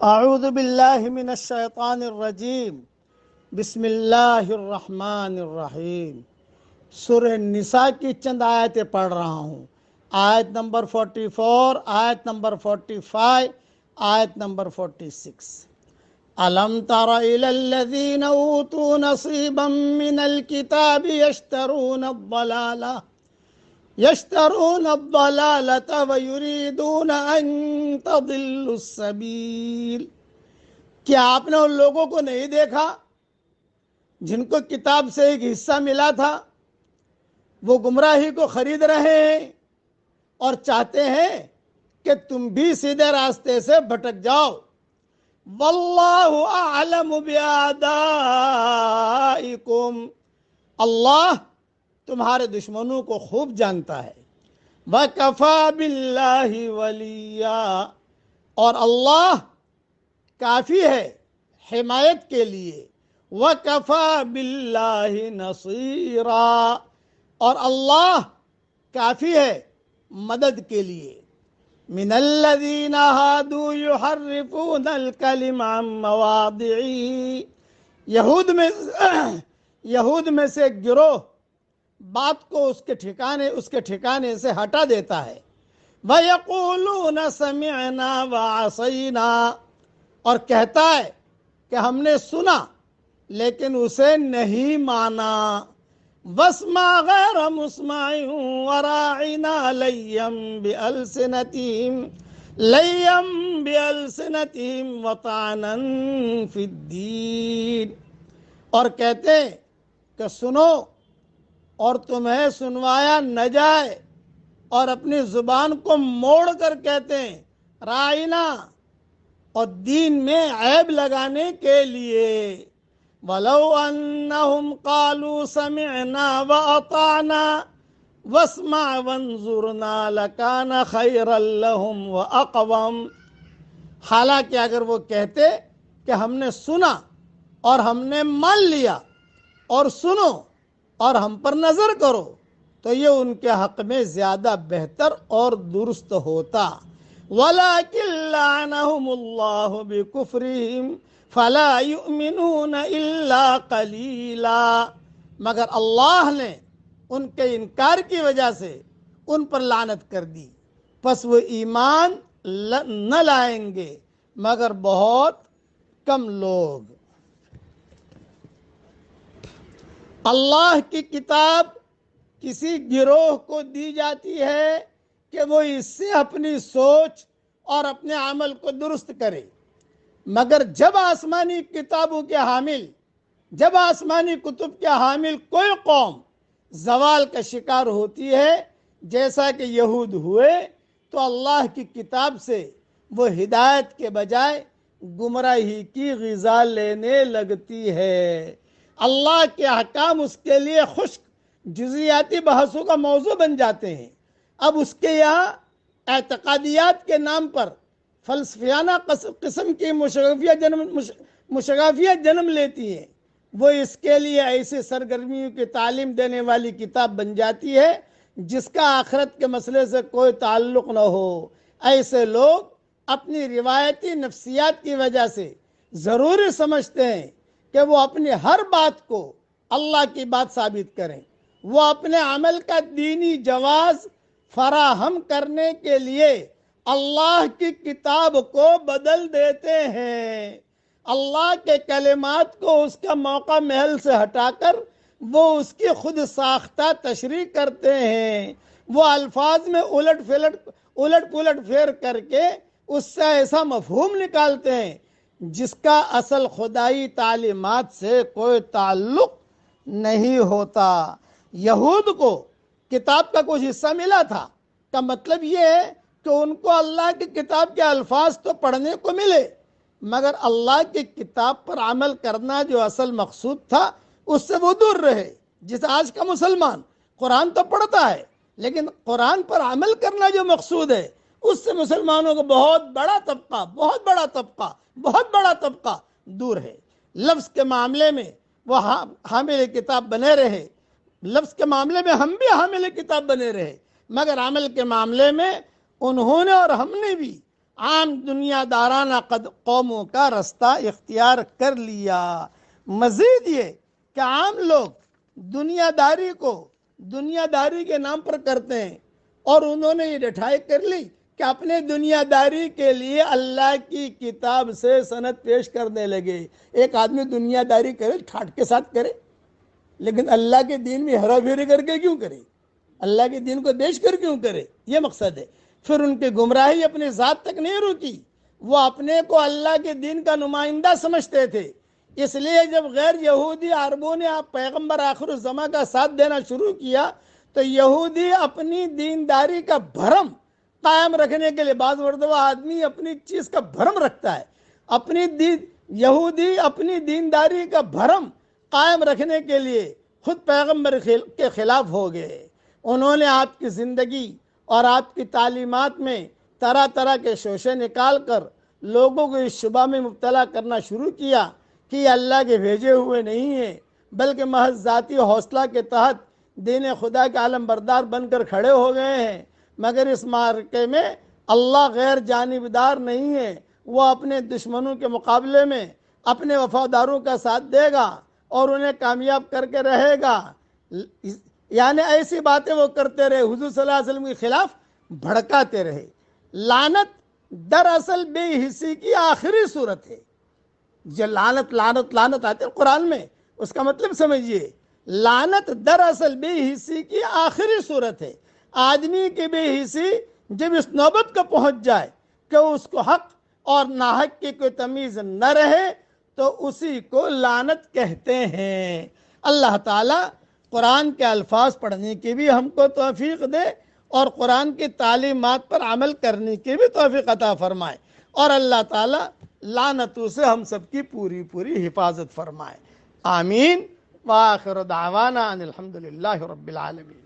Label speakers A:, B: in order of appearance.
A: اعوذ باللہ من الشیطان الرجیم بسم اللہ الرحمن الرحیم۔ سورہ نساء کی چند آیتیں پڑھ رہا ہوں۔ آیت نمبر 44، آیت نمبر 45، آیت نمبر 46۔ الم تر الی الذین اوتوا نصیبا من الکتاب یشترون الضلالة ویریدون ان تضلوا السبیل۔ کیا آپ نے ان لوگوں کو نہیں دیکھا جن کو کتاب سے ایک حصہ ملا تھا؟ وہ گمراہی کو خرید رہے ہیں اور چاہتے ہیں کہ تم بھی سیدھے راستے سے بھٹک جاؤ۔ واللہ اعلم بِأَعْدَائِكُمْ، اللہ تمہارے دشمنوں کو خوب جانتا ہے۔ وَكَفَى بِاللَّهِ وَلِيًّا، اور اللہ کافی ہے حمایت کے لیے۔ وَكَفَى بِاللَّهِ نَصِيرًا، اور اللہ کافی ہے مدد کے لیے۔ من الذین ہادوا یحرفون الکلم عن مواضعہ، یہود میں سے ایک گروہ بات کو اس کے ٹھکانے سے ہٹا دیتا ہے۔ وَيَقُولُونَ سَمِعْنَا وَعَصَيْنَا، اور کہتا ہے کہ ہم نے سنا لیکن اسے نہیں مانا۔ وَاسْمَعْ غَيْرَ مُسْمَعٍ وَرَاعِنَا لَيًّا بِأَلْسِنَتِهِمْ وَطَعْنًا فِي الدِّينِ، اور کہتے ہیں کہ سنو اور تمہیں سنوایا نہ جائے، اور اپنی زبان کو موڑ کر کہتے ہیں رائنا، اور دین میں عیب لگانے کے لیے۔ وَلَوْ أَنَّهُمْ قَالُوا سَمِعْنَا وَأَطَعْنَا وَاسْمَعْ وَانظُرْنَا لَكَانَ خَيْرًا لَهُمْ وَأَقْوَمَ، حالانکہ اگر وہ کہتے کہ ہم نے سنا اور ہم نے مان لیا، اور سنو اور ہم پر نظر کرو، تو یہ ان کے حق میں زیادہ بہتر اور درست ہوتا۔ وَلَكِنْ لَعَنَهُمُ اللَّهُ بِكُفْرِهِمْ فَلَا يُؤْمِنُونَ إِلَّا قَلِيلًا، مگر اللہ نے ان کے انکار کی وجہ سے ان پر لعنت کر دی، پس وہ ایمان نہ لائیں گے مگر بہت کم لوگ۔ اللہ کی کتاب کسی گروہ کو دی جاتی ہے کہ وہ اس سے اپنی سوچ اور اپنے عمل کو درست کرے، مگر جب آسمانی کتابوں کے حامل، جب آسمانی کتب کے حامل کوئی قوم زوال کا شکار ہوتی ہے جیسا کہ یہود ہوئے، تو اللہ کی کتاب سے وہ ہدایت کے بجائے گمراہی کی غذا لینے لگتی ہے۔ اللہ کے احکام اس کے لیے خشک جزیاتی بحثوں کا موضوع بن جاتے ہیں۔ اب اس کے یہاں اعتقادیات کے نام پر فلسفیانہ قسم کی مشغافیت جنم لیتی ہیں۔ وہ اس کے لیے ایسی سرگرمیوں کی تعلیم دینے والی کتاب بن جاتی ہے جس کا آخرت کے مسئلے سے کوئی تعلق نہ ہو۔ ایسے لوگ اپنی روایتی نفسیات کی وجہ سے ضروری سمجھتے ہیں کہ وہ اپنی ہر بات کو اللہ کی بات ثابت کریں۔ وہ اپنے عمل کا دینی جواز فراہم کرنے کے لیے اللہ کی کتاب کو بدل دیتے ہیں۔ اللہ کے کلمات کو اس کا موقع محل سے ہٹا کر وہ اس کی خود ساختہ تشریح کرتے ہیں۔ وہ الفاظ میں الٹ پلٹ پھیر کر کے اس سے ایسا مفہوم نکالتے ہیں جس کا اصل خدائی تعلیمات سے کوئی تعلق نہیں ہوتا۔ یہود کو کتاب کا کچھ حصہ ملا تھا کا مطلب یہ ہے کہ ان کو اللہ کی کتاب کے الفاظ تو پڑھنے کو ملے، مگر اللہ کی کتاب پر عمل کرنا جو اصل مقصود تھا اس سے وہ دور رہے۔ جس آج کا مسلمان قرآن تو پڑھتا ہے لیکن قرآن پر عمل کرنا جو مقصود ہے اس سے مسلمانوں کو بہت بڑا طبقہ دور ہے۔ لفظ کے معاملے میں وہ حامل کتاب بنے رہے، لفظ کے معاملے میں ہم بھی حامل کتاب بنے رہے، مگر عمل کے معاملے میں انہوں نے اور ہم نے بھی عام دنیا دارانہ قوموں کا راستہ اختیار کر لیا۔ مزید یہ کہ عام لوگ دنیا داری کو دنیا داری کے نام پر کرتے ہیں، اور انہوں نے یہ ڈٹھائی کر لی کہ اپنے دنیا داری کے لیے اللہ کی کتاب سے سند پیش کرنے لگے۔ ایک آدمی دنیا داری کرے ٹھاٹ کے ساتھ کرے، لیکن اللہ کے دین میں ہرا پھیری کر کے کیوں کرے؟ اللہ کے دین کو بیچ کر کیوں کرے؟ یہ مقصد ہے۔ پھر ان کی گمراہی اپنی ذات تک نہیں رکی، وہ اپنے کو اللہ کے دین کا نمائندہ سمجھتے تھے۔ اس لیے جب غیر یہودی عربوں نے پیغمبر آخر الزماں کا ساتھ دینا شروع کیا تو یہودی اپنی دینداری کا بھرم قائم رکھنے کے لیے، بعض مرتبہ آدمی اپنی چیز کا بھرم رکھتا ہے، یہودی اپنی دینداری کا بھرم قائم رکھنے کے لیے خود پیغمبر کے خلاف ہو گئے۔ انہوں نے آپ کی زندگی اور آپ کی تعلیمات میں طرح طرح کے شوشے نکال کر لوگوں کو اس شبہ میں مبتلا کرنا شروع کیا کہ یہ اللہ کے بھیجے ہوئے نہیں ہیں، بلکہ محض ذاتی حوصلہ کے تحت دین خدا کے عالم بردار بن کر کھڑے ہو گئے ہیں۔ مگر اس معرکے میں اللہ غیر جانبدار نہیں ہے، وہ اپنے دشمنوں کے مقابلے میں اپنے وفاداروں کا ساتھ دے گا اور انہیں کامیاب کر کے رہے گا۔ یعنی ایسی باتیں وہ کرتے رہے، حضور صلی اللہ علیہ وسلم کے خلاف بھڑکاتے رہے۔ لعنت دراصل بے حسی کی آخری صورت ہے۔ جو لعنت لعنت لعنت آتے ہیں قرآن میں، اس کا مطلب سمجھیے، لعنت دراصل بے حسی کی آخری صورت ہے۔ آدمی کی بے حسی جب اس نوبت کو پہنچ جائے کہ اس کو حق اور ناحق کی کوئی تمیز نہ رہے تو اسی کو لعنت کہتے ہیں۔ اللہ تعالیٰ قرآن کے الفاظ پڑھنے کی بھی ہم کو توفیق دے اور قرآن کی تعلیمات پر عمل کرنے کی بھی توفیق عطا فرمائے، اور اللہ تعالیٰ لعنتوں سے ہم سب کی پوری حفاظت فرمائے۔ آمین۔ وآخر دعوانا ان الحمدللہ رب العالمین۔